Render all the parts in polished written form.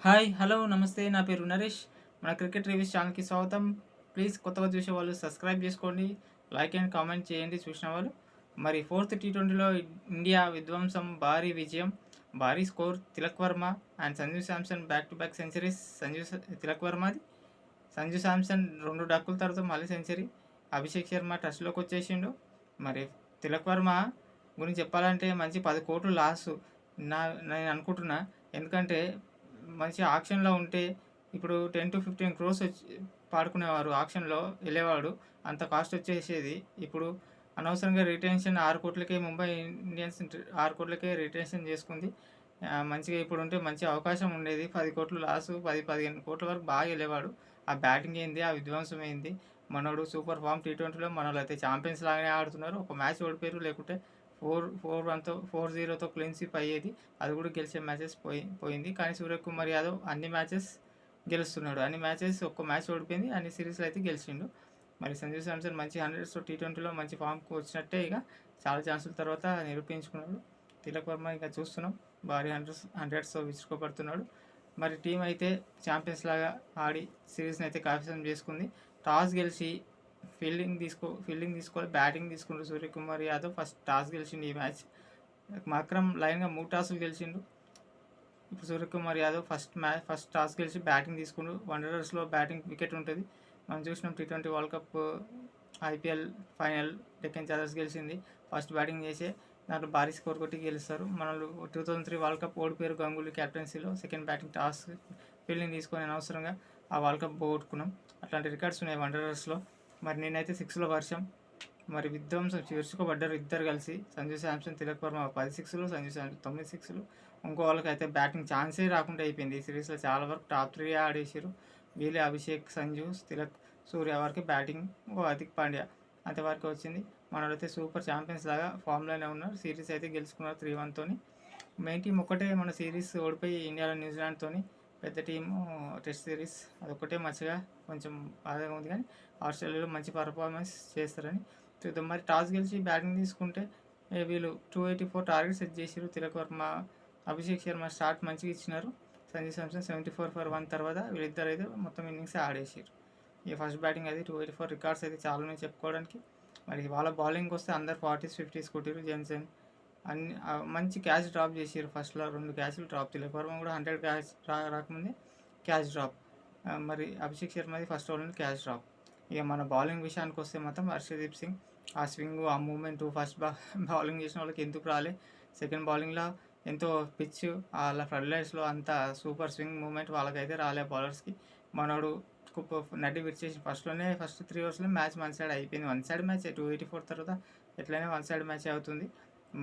Hi hello నమస్తే నా పేరు నరేష్. మన క్రికెట్ రివ్యూస్ ఛానల్కి స్వాగతం. ప్లీజ్ కొత్తగా చూసే వాళ్ళు సబ్స్క్రైబ్ చేసుకోండి, లైక్ అండ్ కామెంట్ చేయండి చూసిన వాళ్ళు. మరి ఫోర్త్ టీ20లో ఇండియా విధ్వంసం, భారీ విజయం, భారీ score. Tilak Varma and Sanju Samson back to back centuries. Tilak వర్మది, సంజు శాంసన్ 2 డక్కుల తర్వాత మళ్ళీ సెంచరీ. అభిషేక్ శర్మ టచ్లోకి వచ్చేసిండు. మరి తిలక్ వర్మ గురించి చెప్పాలంటే మంచి 10 కోట్లు లాసు నేను అనుకుంటున్నా. ఎందుకంటే మంచి ఆక్షన్లో ఉంటే ఇప్పుడు 10 to 15 crores వచ్చి పాడుకునేవారు, ఆక్షన్లో వెళ్ళేవాడు, అంత కాస్ట్ వచ్చేసేది. ఇప్పుడు అనవసరంగా రిటెన్షన్ 6 కోట్లకే ముంబై ఇండియన్స్ 6 కోట్లకే రిటెన్షన్ చేసుకుంది. మంచిగా ఇప్పుడు ఉంటే మంచి అవకాశం ఉండేది. 10 కోట్లు లాసు, 10-15 కోట్ల వరకు బాగా వెళ్ళేవాడు. ఆ బ్యాటింగ్ ఏంది, ఆ విధ్వంసం ఏంది, మనోడు సూపర్ ఫామ్. టీ20లో మనోళ్ళు అయితే ఛాంపియన్స్ లాగానే ఆడుతున్నారు. ఒక మ్యాచ్ ఓడిపోయారు, లేకుంటే 4-0తో క్లీన్ స్వీప్ అయ్యేది. అది కూడా గెలిచే మ్యాచెస్ పోయింది. కానీ సూర్యకుమార్ యాదవ్ అన్ని మ్యాచెస్ గెలుస్తున్నాడు. అన్ని మ్యాచెస్, ఒక్క మ్యాచ్ ఓడిపోయింది, అన్ని సిరీస్లో అయితే గెలిచిండు. మరి సంజు శాంసన్ మంచి 100s టీ20లో మంచి ఫామ్కి వచ్చినట్టే. ఇక చాలా ఛాన్సుల తర్వాత నిరూపించుకున్నాడు. తిలక్ వర్మ ఇంకా చూస్తున్నాం, భారీ హండ్రెడ్స్తో విరుచుకోబడుతున్నాడు. మరి టీం అయితే ఛాంపియన్స్ లాగా ఆడి సిరీస్ని అయితే కైవసం చేసుకుంది. టాస్ గెలిచి ఫీల్డింగ్ తీసుకోవాలి, బ్యాటింగ్ తీసుకుంటూ సూర్యకుమార్ యాదవ్ ఫస్ట్ టాస్ గెలిచిండు ఈ మ్యాచ్. మక్రమ్ లైన్గా 3 టాసులు గెలిచిండు. ఇప్పుడు సూర్యకుమార్ యాదవ్ ఫస్ట్ టాస్ గెలిచి బ్యాటింగ్ తీసుకుండు. వండరర్స్లో బ్యాటింగ్ వికెట్ ఉంటుంది. మనం చూసినాం T20 world cup, IPL final Deccan chargers గెలిచింది. ఫస్ట్ బ్యాటింగ్ చేసే దాంట్లో భారీ స్కోర్ కొట్టి గెలుస్తారు. మనల్ని 2003 వరల్డ్ కప్ ఓడిపోయారు గంగూలీ క్యాప్టెన్సీలో. సెకండ్ బ్యాటింగ్ టాస్ ఫీల్డింగ్ తీసుకొని అనవసరంగా ఆ వరల్డ్ కప్ పోగొట్టుకున్నాం. అట్లాంటి రికార్డ్స్ ఉన్నాయి వండరర్స్లో. మరి నేనైతే 6లో వర్షం. మరి విధ్వంసం విరుచుకోబడ్డారు ఇద్దరు కలిసి. సంజు శాంసన్, తిలక్ వర్మ 10 6లు, సంజు శాంసన్ 9 6లు. ఇంకో వాళ్ళకైతే బ్యాటింగ్ ఛాన్సే రాకుండా అయిపోయింది. ఈ సిరీస్లో చాలా వరకు టాప్ 3 ఆడేసారు వీళ్ళే. అభిషేక్, సంజు, తిలక్, సూర్య వరకు బ్యాటింగ్, హార్దిక్ పాండ్యా అంతవరకు వచ్చింది. మనోడైతే సూపర్ ఛాంపియన్స్ లాగా ఫామ్లోనే ఉన్నారు. సిరీస్ అయితే గెలుచుకున్నారు 3-1తో. మెయిన్ టీం ఒక్కటే మన సిరీస్ ఓడిపోయి ఇండియాలో న్యూజిలాండ్తో, పెద్ద టీము టెస్ట్ సిరీస్ అదొక్కటే మంచిగా కొంచెం బాధగా ఉంది. కానీ ఆస్ట్రేలియాలో మంచి పర్ఫార్మెన్స్ చేస్తారని చూద్దాం. మరి టాస్ గెలిచి బ్యాటింగ్ తీసుకుంటే వీళ్ళు 284 టార్గెట్ సెట్ చేసారు. తిలక్ వర్మ, అభిషేక్ శర్మ స్టార్ట్ మంచిగా ఇచ్చినారు. సంజు శాంసన్ 74 for 1 తర్వాత వీళ్ళిద్దరు అయితే మొత్తం ఇన్నింగ్స్ ఆడేసారు. ఈ ఫస్ట్ బ్యాటింగ్ అయితే 284 రికార్డ్స్ అయితే చాలా ఉన్నాయి చెప్పుకోవడానికి. మరి వాళ్ళ బౌలింగ్కి వస్తే అందరు 40s 50s కొట్టారు. జెన్సన్ అన్ని మంచి క్యాచ్ డ్రాప్ చేసారు. ఫస్ట్లో 2 క్యాచ్లు డ్రాప్. తిలక్ వర్మ కూడా 100 క్యాచ్ రాకముందే క్యాచ్ డ్రాప్. మరి అభిషేక్ శర్మది ఫస్ట్ ఓవర్లోనే క్యాచ్ డ్రాప్. ఇక మన బౌలింగ్ విషయానికి వస్తే మాత్రం హర్షదీప్ సింగ్ ఆ స్వింగ్, ఆ మూమెంట్, ఫస్ట్ బౌలింగ్ చేసిన వాళ్ళకి ఎందుకు రాలే. సెకండ్ బౌలింగ్లో ఎంతో పిచ్, వాళ్ళ ఫ్లడ్ లైట్స్లో అంత సూపర్ స్వింగ్ మూమెంట్ వాళ్ళకైతే రాలే బౌలర్స్కి. మనోడు నడ్డి విడిచేసి ఫస్ట్ 3 ఓవర్స్లో మ్యాచ్ వన్ సైడ్ అయిపోయింది. వన్ సైడ్ మ్యాచ్ 284 తర్వాత ఎట్లయినా వన్ సైడ్ మ్యాచ్ అవుతుంది.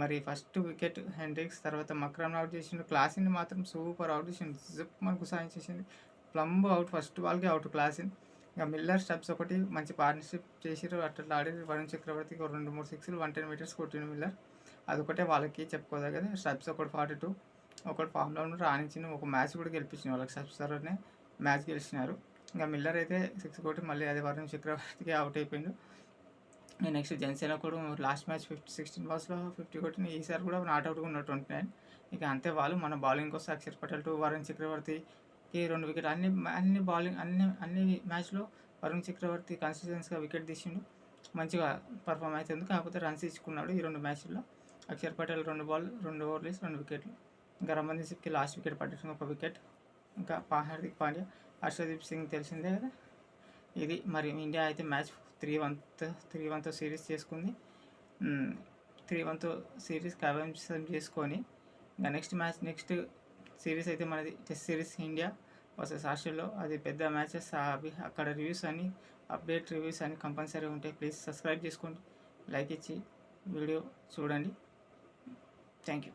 మరి ఫస్ట్ వికెట్ హెండ్రిక్స్, తర్వాత మక్రమ్ అవుట్ చేసిండు. క్లాసిన్ మాత్రం సూపర్ అవుట్ చేసిండు, జిప్ మనకు సాధించేసింది. ప్లంబ్ అవుట్, ఫస్ట్ బాల్కి అవుట్ క్లాసిన్. ఇక మిల్లర్ స్టబ్స్ ఒకటి మంచి పార్ట్నర్షిప్ చేసిరు. అట్లా ఆడి వరుణ్ చక్రవర్తికి 2-3 6లు 110 meters కొట్టిన మిల్లర్. అదొకటే వాళ్ళకి చెప్పుకోదగ్గది. స్టబ్స్ ఒకటి 42, ఒకటి ఫామ్లో ఉన్న రాణించిన, ఒక మ్యాచ్ కూడా గెలిపించిన వాళ్ళకి. స్టబ్స్ తర్వాతనే మ్యాచ్ గెలిచినారు. ఇంకా మిల్లర్ అయితే 6 కొట్టి మళ్ళీ అది వరుణ్ చక్రవర్తికి అవుట్ అయిపోయిండు. నెక్స్ట్ జనసేన కూడా లాస్ట్ మ్యాచ్ 16 balls 50 కొట్టిన. ఈసారి కూడా నాట్అవుట్గా ఉన్నాడు 29. ఇక అంతే వాళ్ళు. మన బౌలింగ్ వస్తే అక్షర్ పటేల్ టు వరుణ్ చక్రవర్తికి 2 వికెట్. అన్ని మ్యాచ్లో వరుణ్ చక్రవర్తి కన్సిస్టెన్సీగా వికెట్ తీసిండు, మంచిగా పర్ఫామ్ అవుతుంది. కాకపోతే రన్స్ ఇచ్చుకున్నాడు ఈ 2 మ్యాచ్ల్లో. అక్షర్ పటేల్ 2 ఓవర్లు 2 వికెట్లు. ఇంకా రమణ్దీప్ సింగ్కి లాస్ట్ వికెట్ పట్టేసింది, 1 వికెట్. ఇంకా హార్దిక్ పాండ్యా, హర్షదీప్ సింగ్ తెలిసిందే కదా. ఇది మరి ఇండియా అయితే మ్యాచ్ 3-1తో సిరీస్ చేసుకుంది. 3-1తో సిరీస్ కైవసం చేసుకొని ఇంకా నెక్స్ట్ సిరీస్ అయితే మనది test series India versus Australia. అది పెద్ద మ్యాచెస్. అక్కడ రివ్యూస్ అని, అప్డేట్ రివ్యూస్ అని కంపల్సరీ ఉంటాయి. ప్లీజ్ సబ్స్క్రైబ్ చేసుకోండి, లైక్ ఇచ్చి వీడియో చూడండి. Thank you.